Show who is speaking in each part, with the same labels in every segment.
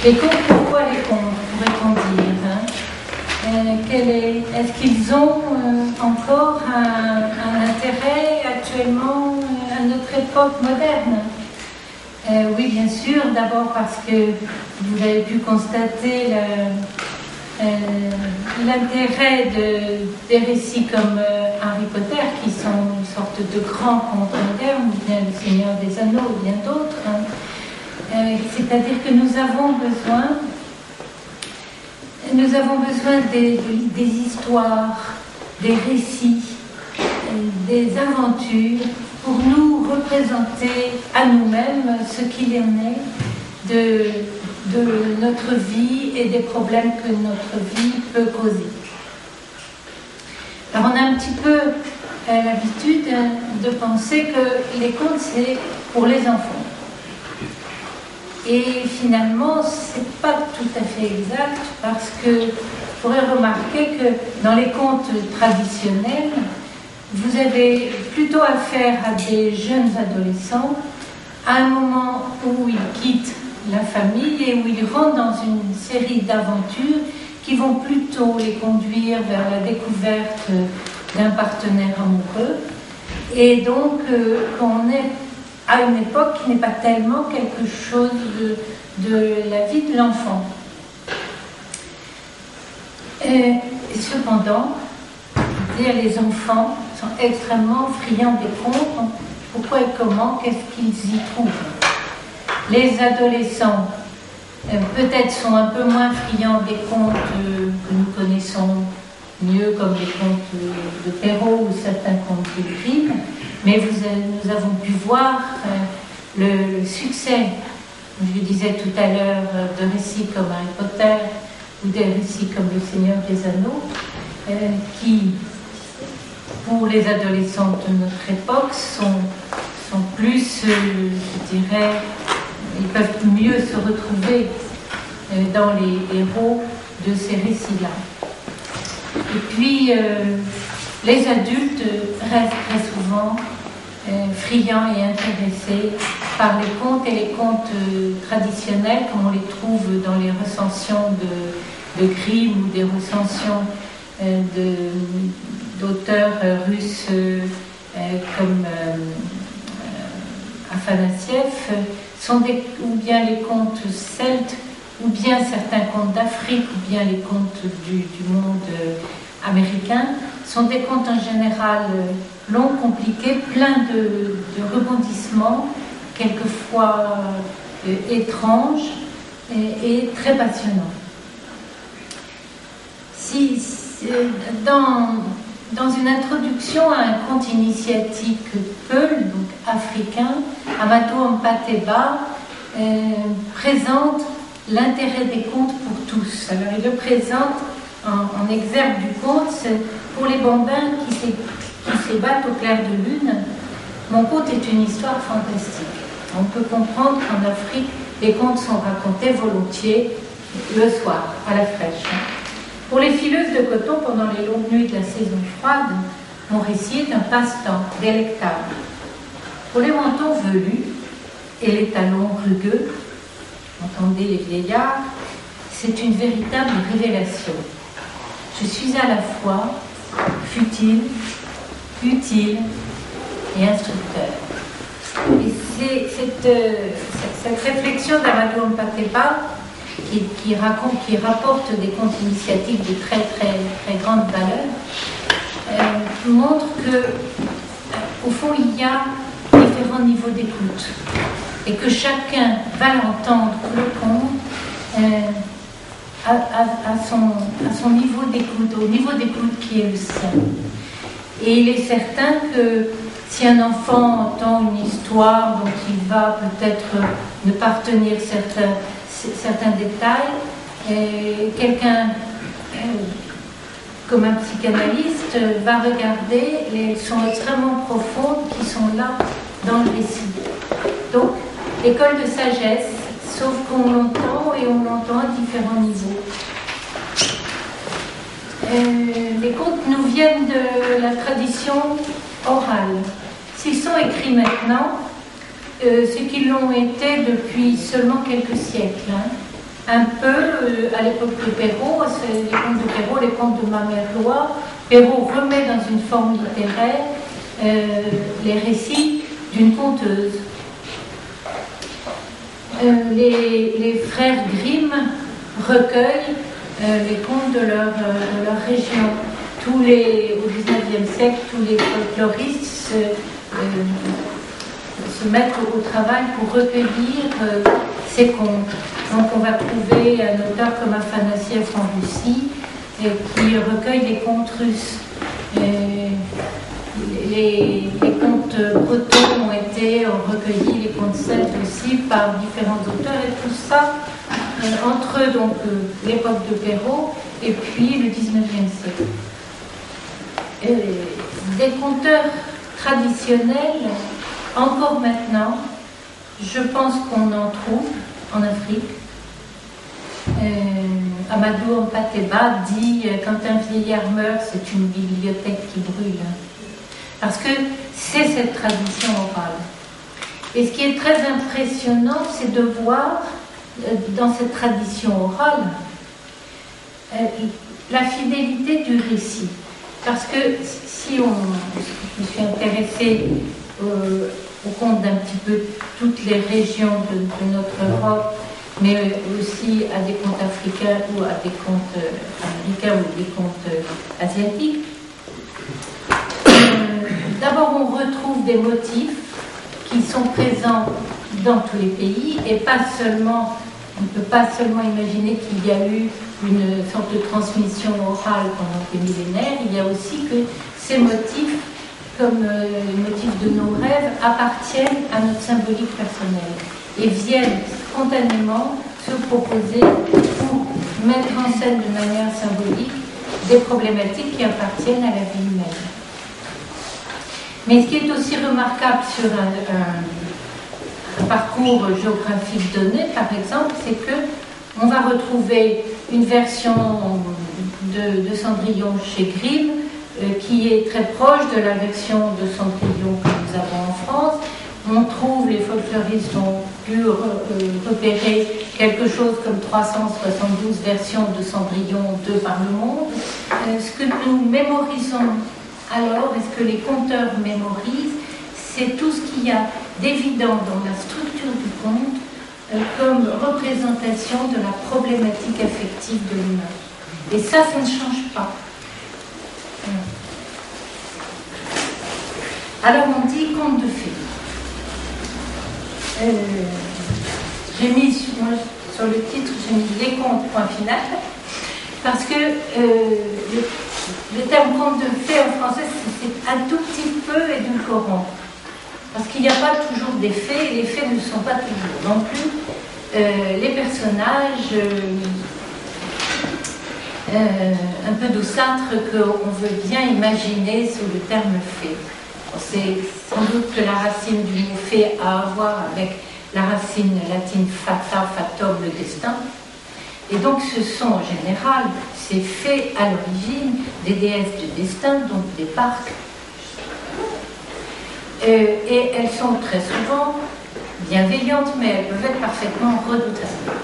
Speaker 1: Les contes, pourquoi les contes, pourrait-on dire, hein? Est-ce qu'ils ont encore un intérêt actuellement à notre époque moderne? Oui, bien sûr, d'abord parce que vous avez pu constater l'intérêt des récits comme Harry Potter, qui sont une sorte de grands contes modernes, ou bien Le Seigneur des Anneaux, ou bien d'autres. Hein. C'est-à-dire que nous avons besoin des histoires, des récits, des aventures pour nous représenter à nous-mêmes ce qu'il en est de notre vie et des problèmes que notre vie peut causer. Alors on a un petit peu l'habitude de penser que les contes c'est pour les enfants. Et finalement, c'est pas tout à fait exact parce que vous pourrez remarquer que dans les contes traditionnels, vous avez plutôt affaire à des jeunes adolescents à un moment où ils quittent la famille et où ils rentrent dans une série d'aventures qui vont plutôt les conduire vers la découverte d'un partenaire amoureux. Et donc, on est à une époque qui n'est pas tellement quelque chose de la vie de l'enfant. Et cependant, les enfants sont extrêmement friands des contes. Pourquoi et comment? Qu'est-ce qu'ils y trouvent? Les adolescents, peut-être, sont un peu moins friands des contes que nous connaissons mieux, comme les contes de Perrault ou certains contes de Grimm. Mais nous avons pu voir le succès, je disais tout à l'heure, de récits comme Harry Potter ou des récits comme Le Seigneur des Anneaux, qui, pour les adolescents de notre époque, sont plus, je dirais, ils peuvent mieux se retrouver dans les héros de ces récits-là. Et puis, les adultes restent très souvent friands et intéressés par les contes et les contes traditionnels, comme on les trouve dans les recensions de Grimm ou des recensions d'auteurs russes comme Afanassiev, ou bien les contes celtes, ou bien certains contes d'Afrique, ou bien les contes du monde américain, sont des contes en général longs, compliqués, pleins de rebondissements, quelquefois étranges et très passionnants. Dans une introduction à un conte initiatique Peul, donc africain, Amadou Mpateba présente l'intérêt des contes pour tous. Alors il le présente en exergue du conte, c'est pour les bambins qui s'ébattent au clair de lune. Mon conte est une histoire fantastique. On peut comprendre qu'en Afrique, les contes sont racontés volontiers le soir, à la fraîche. Pour les fileuses de coton, pendant les longues nuits de la saison froide, mon récit est un passe-temps délectable. Pour les mentons velus et les talons rugueux, entendez les vieillards, c'est une véritable révélation. Je suis à la fois futile, utile et instructeur. Et c'est cette réflexion d'Amadou Mpateba qui rapporte des contes initiatiques de très très très grande valeur, montre que au fond il y a différents niveaux d'écoute et que chacun va l'entendre, le conte, à son niveau d'écoute, au niveau d'écoute qui est le sien. Et il est certain que si un enfant entend une histoire dont il va peut-être ne pas retenir certains détails, quelqu'un comme un psychanalyste va regarder les leçons extrêmement profondes qui sont là dans le récit. Donc, l'école de sagesse, sauf qu'on l'entend et on l'entend à différents niveaux. Les contes nous viennent de la tradition orale. S'ils sont écrits maintenant, c'est qu'ils l'ont été depuis seulement quelques siècles. un peu à l'époque de Perrault, c'est les contes de Perrault, les contes de ma mère Loi. Perrault remet dans une forme littéraire les récits d'une conteuse. Les frères Grimm recueillent les contes de leur région. Au XIXe siècle, tous les folkloristes se mettent au travail pour recueillir ces contes. Donc on va trouver un auteur comme Afanassiev en Russie qui recueille les contes russes. Les contes bretons ont été recueillis, les contes celtes aussi, par différents auteurs, et tout ça entre donc l'époque de Perrault et puis le XIXe siècle. Des conteurs traditionnels, encore maintenant, je pense qu'on en trouve en Afrique. Amadou Hampâté-Bâ dit « Quand un vieillard meurt, c'est une bibliothèque qui brûle ». Parce que c'est cette tradition orale. Et ce qui est très impressionnant, c'est de voir dans cette tradition orale la fidélité du récit. Parce que si je me suis intéressée au contes d'un petit peu toutes les régions de notre Europe, mais aussi à des contes africains ou à des contes américains ou des contes asiatiques, d'abord on retrouve des motifs qui sont présents dans tous les pays et pas seulement, on ne peut pas seulement imaginer qu'il y a eu une sorte de transmission orale pendant des millénaires, il y a aussi que ces motifs, comme les motifs de nos rêves, appartiennent à notre symbolique personnelle et viennent spontanément se proposer pour mettre en scène de manière symbolique des problématiques qui appartiennent à la vie humaine. Mais ce qui est aussi remarquable sur un parcours géographique donné, par exemple, c'est que on va retrouver une version de Cendrillon chez Grimm qui est très proche de la version de Cendrillon que nous avons en France. On trouve, les folkloristes ont pu repérer quelque chose comme 372 versions de Cendrillon de par le monde. Ce que nous mémorisons alors, et ce que les conteurs mémorisent, c'est tout ce qu'il y a d'évident dans la structure du conte comme représentation de la problématique affective de l'humain. Et ça ne change pas. Alors on dit conte de fées. J'ai mis sur le titre, j'ai mis les contes, point final, parce que le terme conte de fées en français, c'est un tout petit peu édulcorant. Parce qu'il n'y a pas toujours des faits, et les faits ne sont pas toujours non plus les personnages un peu douceâtres qu'on veut bien imaginer sous le terme fait. C'est sans doute que la racine du mot fait a à voir avec la racine latine fata, fatum, le destin. Et donc ce sont en général ces fées à l'origine des déesses du destin, donc des parcs. Et elles sont très souvent bienveillantes, mais elles peuvent être parfaitement redoutables.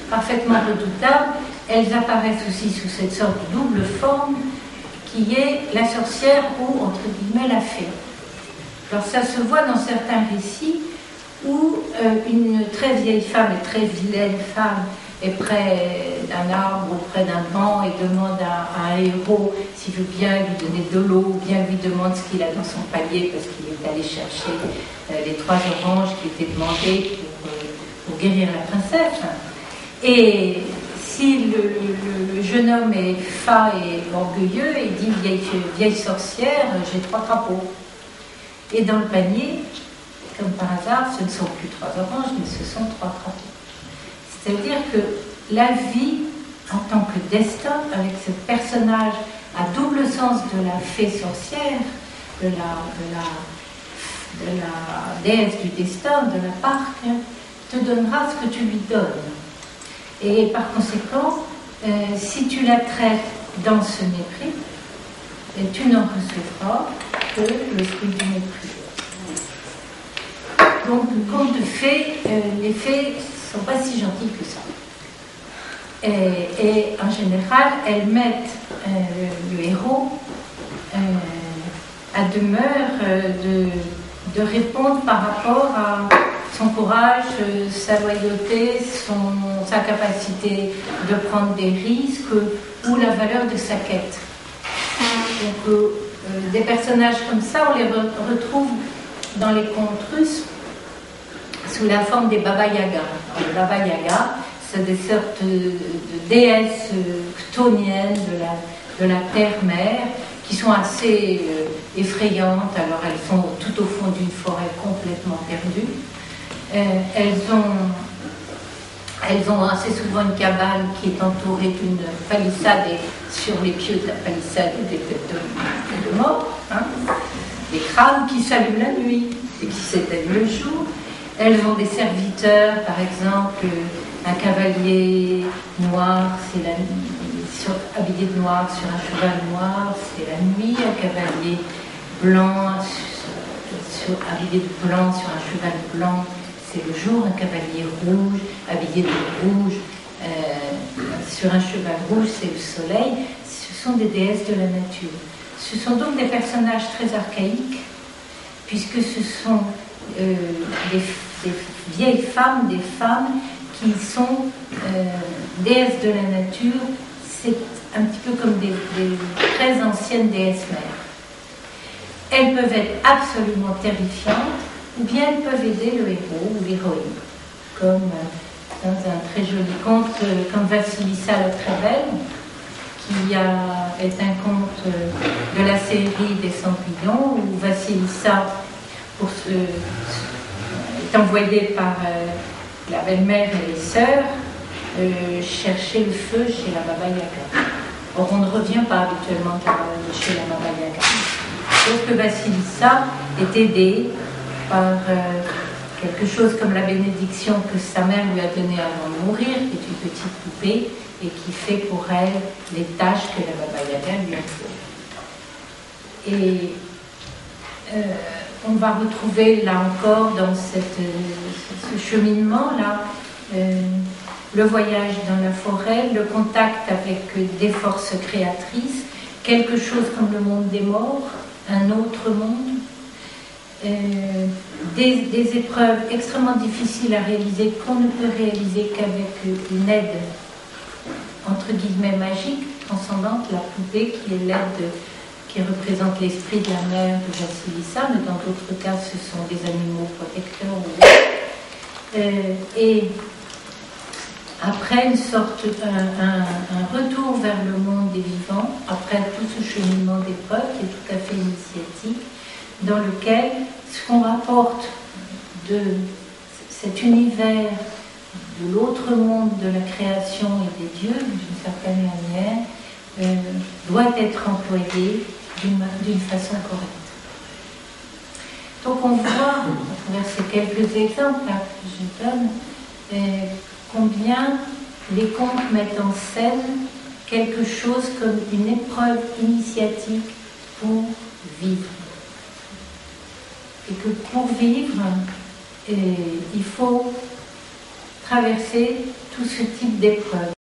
Speaker 1: Parfaitement redoutables, elles apparaissent aussi sous cette sorte de double forme qui est la sorcière ou, entre guillemets, la fée. Alors ça se voit dans certains récits où une très vieille femme et très vilaine femme est près d'un arbre ou près d'un banc et demande à un héros s'il veut bien lui donner de l'eau ou bien lui demande ce qu'il a dans son panier parce qu'il est allé chercher les 3 oranges qui étaient demandées pour guérir la princesse. Et si le jeune homme est fat et orgueilleux, il dit vieille sorcière, j'ai 3 crapauds. Et dans le panier, comme par hasard, ce ne sont plus 3 oranges, mais ce sont 3 crapauds. C'est-à-dire que la vie, en tant que destin, avec ce personnage à double sens de la fée sorcière, de la déesse du destin, de la parque, te donnera ce que tu lui donnes. Et par conséquent, si tu la traites dans ce mépris, tu n'en recevras que le fruit du mépris. Donc, conte de fées, les fées ne sont pas si gentilles que ça. Et en général, elles mettent le héros à demeure de répondre par rapport à son courage, sa loyauté, sa capacité de prendre des risques ou la valeur de sa quête. Donc, des personnages comme ça, on les retrouve dans les contes russes sous la forme des Baba Yaga. Les Baba Yaga, c'est des sortes de déesses chtoniennes de la terre-mère qui sont assez effrayantes. Alors elles sont tout au fond d'une forêt complètement perdue. Elles ont assez souvent une cabane qui est entourée d'une palissade et sur les pieux de la palissade il y a des têtes de mort, hein, des crânes qui s'allument la nuit et qui s'éteignent le jour. Elles ont des serviteurs, par exemple, un cavalier noir, c'est la nuit, habillé de noir sur un cheval noir, c'est la nuit. Un cavalier blanc, habillé de blanc sur un cheval blanc, c'est le jour. Un cavalier rouge, habillé de rouge, sur un cheval rouge, c'est le soleil. Ce sont des déesses de la nature. Ce sont donc des personnages très archaïques, puisque ce sont des vieilles femmes, des femmes qui sont déesses de la nature. C'est un petit peu comme des très anciennes déesses mères. Elles peuvent être absolument terrifiantes, ou bien elles peuvent aider le héros ou l'héroïne, comme dans un très joli conte comme Vassilissa la très belle, qui est un conte de la série des Cendrillons, où Vassilissa est envoyée par la belle-mère et les sœurs chercher le feu chez la Baba Yaga. Or, on ne revient pas habituellement chez la Baba Yaga. Sauf que Vassilissa est aidée par quelque chose comme la bénédiction que sa mère lui a donnée avant de mourir, qui est une petite poupée, et qui fait pour elle les tâches que la Baba Yaga lui a fait. Et on va retrouver là encore dans ce cheminement-là le voyage dans la forêt, le contact avec des forces créatrices, quelque chose comme le monde des morts, un autre monde, des épreuves extrêmement difficiles à réaliser qu'on ne peut réaliser qu'avec une aide entre guillemets magique, transcendante, la poupée qui est l'aide qui représente l'esprit de la mère de Vassilissa, mais dans d'autres cas ce sont des animaux protecteurs. Et après un retour vers le monde des vivants, après tout ce cheminement d'épreuves qui est tout à fait initiatique, dans lequel ce qu'on rapporte de cet univers de l'autre monde de la création et des dieux, d'une certaine manière, doit être employé d'une façon correcte. Donc on voit, à travers ces quelques exemples là, que je donne, combien les contes mettent en scène quelque chose comme une épreuve initiatique pour vivre. Et que pour vivre, il faut traverser tout ce type d'épreuves.